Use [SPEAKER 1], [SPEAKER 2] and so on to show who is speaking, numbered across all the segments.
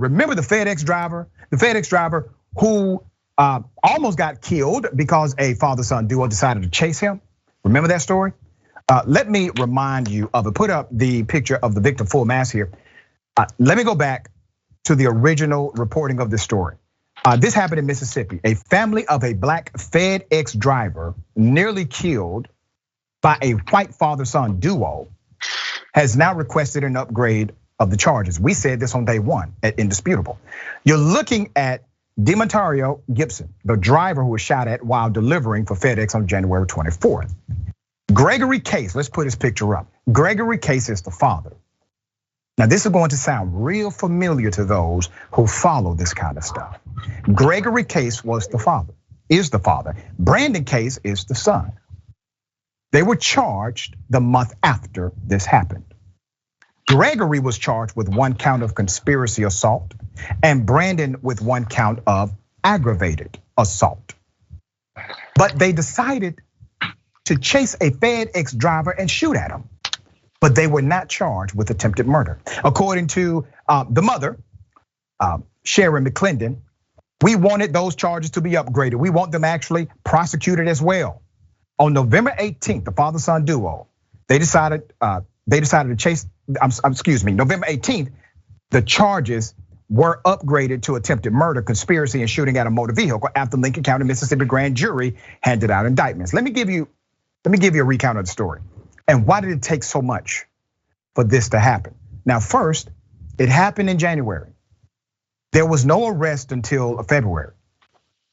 [SPEAKER 1] Remember the FedEx driver? The FedEx driver who almost got killed because a father-son duo decided to chase him. Remember that story? Let me remind you of it. Put up the picture of the victim full mass here. Let me go back to the original reporting of this story. This happened in Mississippi. A family of a black FedEx driver nearly killed by a white father-son duo has now requested an upgrade of the charges. We said this on day one at Indisputable. You're looking at Demontario Gibson, the driver who was shot at while delivering for FedEx on January 24th. Gregory Case, let's put his picture up. Gregory Case is the father. Now this is going to sound real familiar to those who follow this kind of stuff. Gregory Case was the father, is the father. Brandon Case is the son. They were charged the month after this happened. Gregory was charged with 1 count of conspiracy assault and Brandon with 1 count of aggravated assault. But they decided to chase a FedEx driver and shoot at him. But they were not charged with attempted murder. According to the mother, Sharon McClendon, we wanted those charges to be upgraded. We want them actually prosecuted as well. On November 18th, the father-son duo, they decided to chase, November 18th, the charges were upgraded to attempted murder, conspiracy, and shooting at a motor vehicle after Lincoln County, Mississippi grand jury handed out indictments. Let me give you a recount of the story. And why did it take so much for this to happen? Now, first, it happened in January. There was no arrest until February.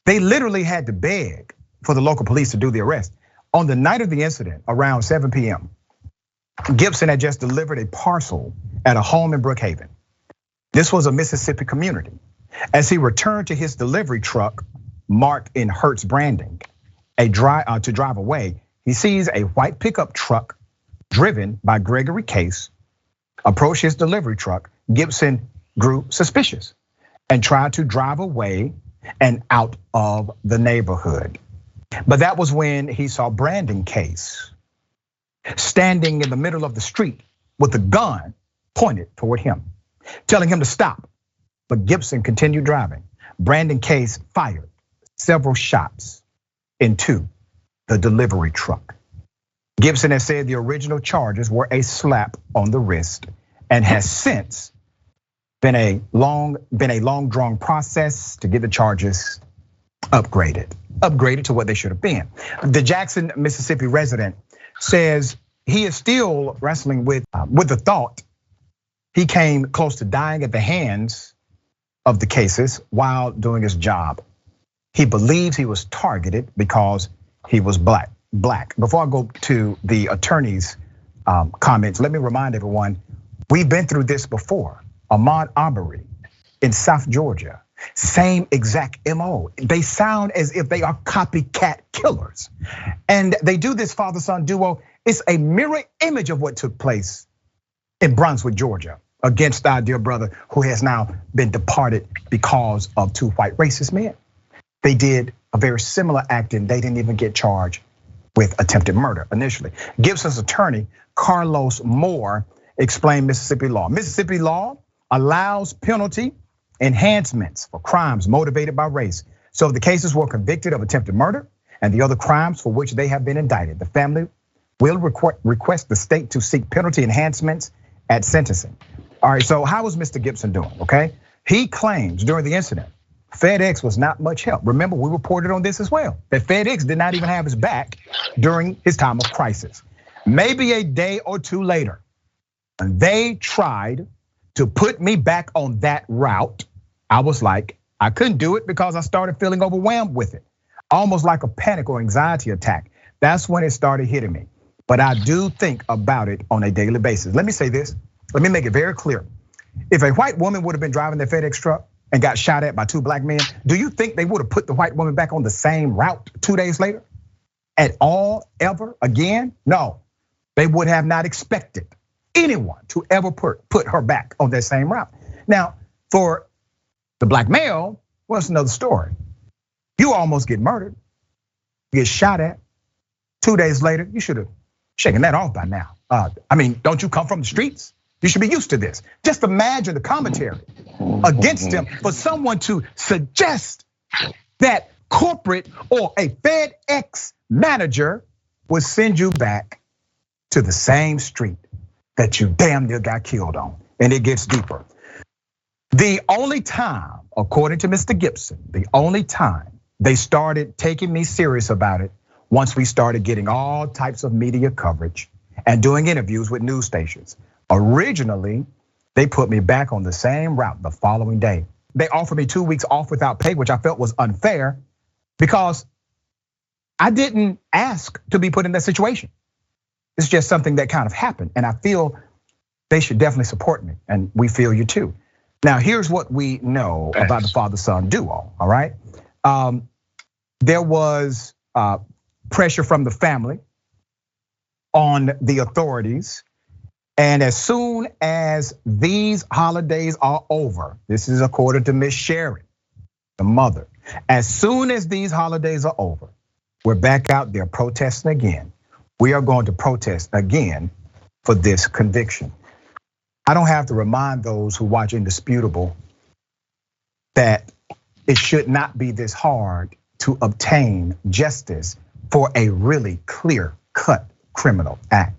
[SPEAKER 1] They literally had to beg for the local police to do the arrest. On the night of the incident, around 7 p.m., Gibson had just delivered a parcel at a home in Brookhaven. This was a Mississippi community. As he returned to his delivery truck, marked in Hertz branding, to drive away, he sees a white pickup truck driven by Gregory Case approach his delivery truck. Gibson grew suspicious and tried to drive away and out of the neighborhood. But that was when he saw Brandon Case standing in the middle of the street with a gun pointed toward him, telling him to stop. But Gibson continued driving. Brandon Case fired several shots into the delivery truck. Gibson has said the original charges were a slap on the wrist and has since been a long drawn process to get the charges upgraded to what they should have been. The Jackson, Mississippi resident says he is still wrestling with the thought he came close to dying at the hands of the cases while doing his job. He believes he was targeted because he was black. Before I go to the attorney's comments, let me remind everyone, we've been through this before. Ahmaud Arbery in South Georgia, same exact MO. They sound as if they are copycat killers. And they do this father-son duo. It's a mirror image of what took place in Brunswick, Georgia, against our dear brother who has now been departed because of 2 white racist men. They did a very similar act and they didn't even get charged with attempted murder initially. Gibson's attorney, Carlos Moore, explained Mississippi law. Mississippi law allows penalty enhancements for crimes motivated by race. So if the cases were convicted of attempted murder and the other crimes for which they have been indicted, the family will request the state to seek penalty enhancements at sentencing. All right, so how was Mr. Gibson doing, okay? He claims during the incident, FedEx was not much help. Remember, we reported on this as well, that FedEx did not even have his back during his time of crisis. Maybe a day or 2 later, they tried to put me back on that route. I was like, I couldn't do it because I started feeling overwhelmed with it. Almost like a panic or anxiety attack. That's when it started hitting me. But I do think about it on a daily basis. Let me say this, let me make it very clear. If a white woman would have been driving their FedEx truck and got shot at by 2 black men, do you think they would have put the white woman back on the same route 2 days later? At all, ever, again? No, they would have not expected anyone to ever put her back on that same route. Now, for the black male, well, it's another story. You almost get murdered, you get shot at. 2 days later, you should have shaken that off by now. I mean, don't you come from the streets? You should be used to this. Just imagine the commentary against him for someone to suggest that corporate or a FedEx manager would send you back to the same street that you damn near got killed on. And it gets deeper. The only time, according to Mr. Gibson, the only time they started taking me serious about it, once we started getting all types of media coverage and doing interviews with news stations. Originally, they put me back on the same route the following day. They offered me 2 weeks off without pay, which I felt was unfair because I didn't ask to be put in that situation. It's just something that kind of happened. And I feel they should definitely support me, and we feel you too. Now, here's what we know about the father-son duo, all right? There was pressure from the family on the authorities. And as soon as these holidays are over, this is according to Miss Sharon, the mother. As soon as these holidays are over, we're back out there protesting again. We are going to protest again for this conviction. I don't have to remind those who watch Indisputable that it should not be this hard to obtain justice for a really clear-cut criminal act.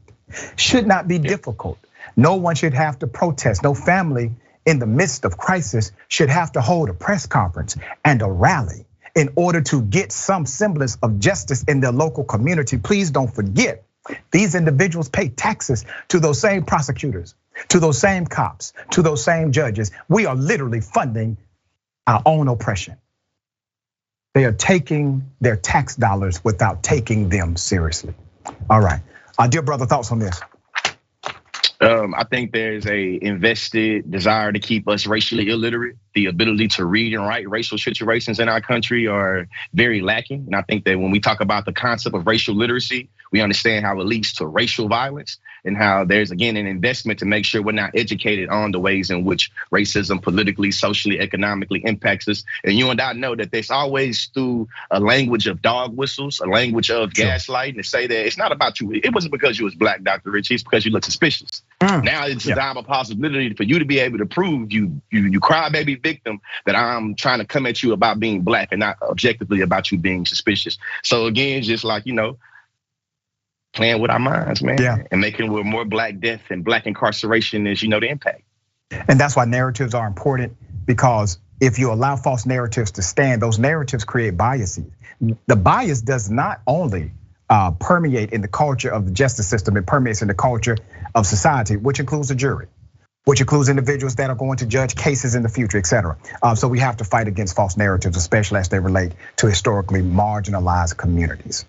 [SPEAKER 1] Should not be difficult. No one should have to protest. No family in the midst of crisis should have to hold a press conference and a rally in order to get some semblance of justice in their local community. Please don't forget, these individuals pay taxes to those same prosecutors, to those same cops, to those same judges. We are literally funding our own oppression. They are taking their tax dollars without taking them seriously. All right, dear brother, thoughts on this?
[SPEAKER 2] I think there's a invested desire to keep us racially illiterate. The ability to read and write racial situations in our country are very lacking. And I think that when we talk about the concept of racial literacy, we understand how it leads to racial violence and how there's, again, an investment to make sure we're not educated on the ways in which racism politically, socially, economically impacts us. And you and I know that there's always through a language of dog whistles, a language of gaslighting, to say that it's not about you. It wasn't because you was black, Dr. Richie, it's because you look suspicious. Now it's a time of possibility for you to be able to prove you crybaby victim that I'm trying to come at you about being black and not objectively about you being suspicious. So again, just like, playing with our minds, man, and making with more black death and black incarceration is, the impact.
[SPEAKER 1] And that's why narratives are important, because if you allow false narratives to stand, those narratives create biases. The bias does not only permeate in the culture of the justice system, it permeates in the culture of society, which includes the jury, which includes individuals that are going to judge cases in the future, et cetera. So we have to fight against false narratives, especially as they relate to historically marginalized communities.